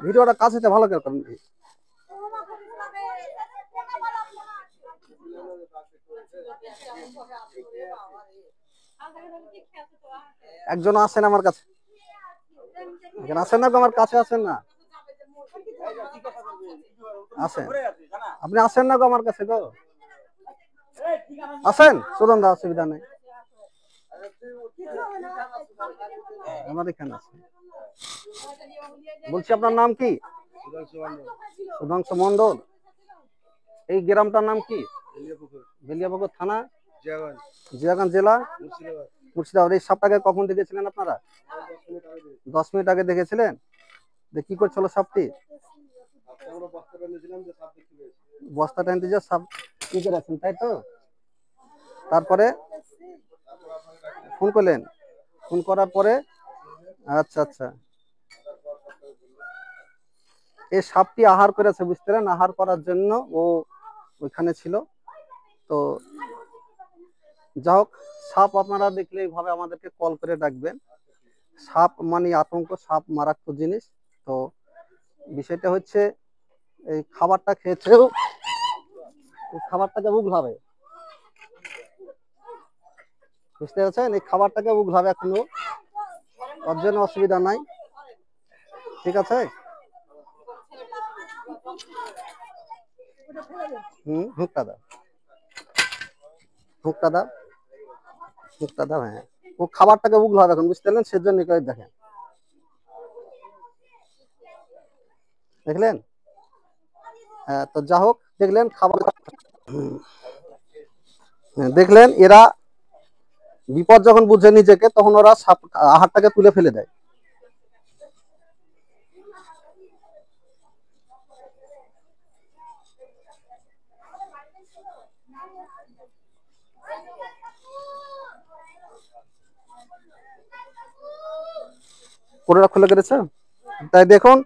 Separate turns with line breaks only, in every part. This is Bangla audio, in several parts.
ভিডিওটা কাছে ভালো করে করেন। একজন আসেন আমার কাছে, এখানে আসেন না, আমার কাছে আসেন না, আসেন, আপনি আসেন না গো আমার কাছে গো, আসেন সুদন দা, অসুবিধা নেই, আমার এখানে আছে। বলছি আপনার নাম কি? সুধাংশু মন্ডল। এই গ্রামটার নাম কি? বেলিয়াপুকুর থানা, জিয়াগঞ্জ জেলা, মুর্শিদাবাদ। এই সাপটাকে কখন দেখেছিলেন আপনারা? 10 মিনিট আগে দেখেছিলেন। কি করছিল সাপটি? বস্তা টানতে যে সাপ কি করেছেন, তাই তো? তারপরে ফোন করলেন, ফোন করার পরে আচ্ছা আচ্ছা, এই সাপটি আহার করেছে, বুঝতে পারেন, আহার করার জন্য ও ওইখানে ছিল। তো যা হোক, সাপ আপনারা দেখলে এইভাবে আমাদেরকে কল করে ডাকবেন। সাপ মানে আতঙ্ক, সাপ মারাত্মক জিনিস। তো বিষয়টা হচ্ছে, এই খাবারটা খেয়েছেও, খাবারটাকে উগলাবে, বুঝতে পারছেন, এই খাবারটাকে উগলাবে এখনো, ওর জন্য অসুবিধা নাই, ঠিক আছে। হুকটা দাও, হুকটা দাও, হুকটা দাও। হ্যাঁ, ও খাবারটাকে উগলাবে এখন, বুঝতে পারলেন, সেজন্য দেখেন, দেখলেন। হ্যাঁ, তো যা হোক, দেখলেন খাবার, দেখলেন এরা বিপদ যখন বুঝে নিজেকে, তখন ওরা সাপ আহারটাকে তুলে ফেলে দেয়। কোটোটা খুলে কেটেছে, তাই দেখুন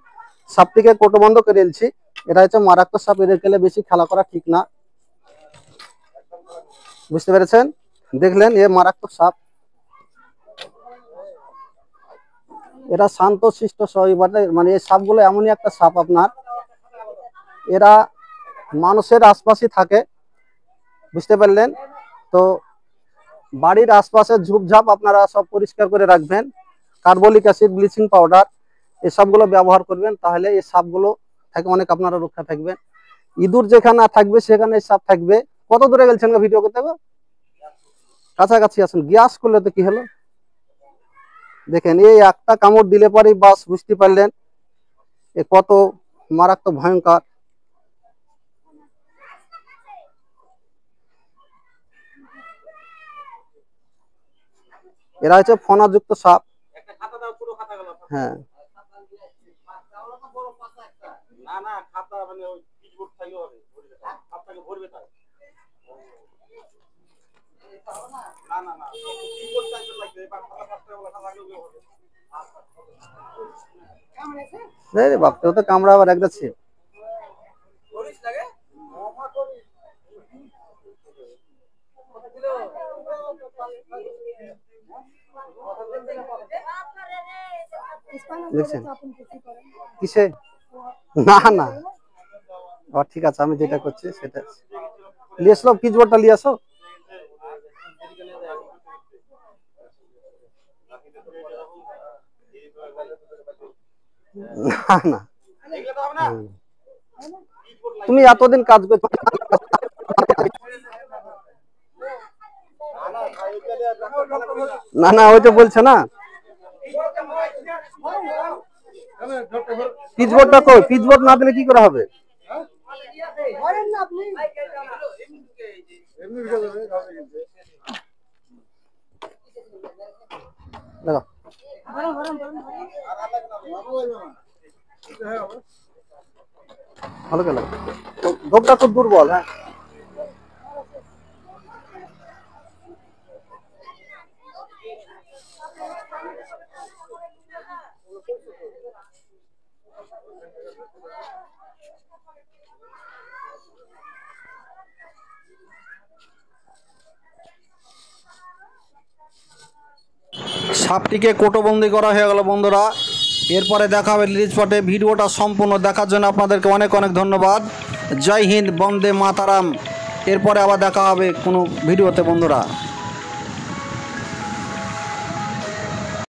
সাপটিকে কোটো বন্ধ করে দিচ্ছি। এটা হচ্ছে মারাত্মক সাপ, এদের খেলে বেশি খেলা করা ঠিক না, বুঝতে পেরেছেন। দেখলেন এ মারাত্মক সাপ, এরা শান্ত শিষ্ট সহিবাদে, মানে এই সাপগুলো এমনই একটা সাপ আপনার, এরা মানুষের আশপাশে থাকে, বুঝতে পারলেন। তো বাড়ির আশপাশে ঝোপঝাপ আপনারা সব পরিষ্কার করে রাখবেন, কার্বলিক অ্যাসিড, ব্লিচিং পাউডার এসবগুলো ব্যবহার করবেন, তাহলে এই সাপগুলো থেকে অনেক আপনারা রক্ষা থাকবেন। ইঁদুর যেখানে থাকবে সেখানে সাপ থাকবে। কত দূরে গেছেন ভিডিও করতে? কাছাকাছি আসুন, গ্যাস করলে তো কি হলো, দেখেন এই একটা কামড় দিলে পরেই বাস, বুঝতে পারলেন এ কত মারাত্মক ভয়ঙ্কর। এরা হচ্ছে ফনাযুক্ত সাপ। হ্যাঁ, বাপটা তো কামড়া আবার একটা ছিল। দেখছেন কিসে? না না, ঠিক আছে, আমি যেটা করছি সেটা নিয়ে আসলো, পিচবোর্ডটা নিয়ে আসো। না না, তুমি এতদিন কাজ করছো, না না, ওইটা বলছে না, পিচবোর্ডটা কই? পিচবোর্ড না দিলে কি করে হবে? দেখো, ভালো গেল, ধোপটা খুব দুর্বল। হ্যাঁ, সাপটিকে কোটোবন্দি করা হয়ে গেল বন্ধুরা। এরপরে দেখা হবে রিলিজ স্পটে। ভিডিওটা সম্পূর্ণ দেখার জন্য আপনাদেরকে অনেক অনেক ধন্যবাদ। জয় হিন্দ, বন্দে মাতারাম। এরপরে আবার দেখা হবে কোনো ভিডিওতে বন্ধুরা।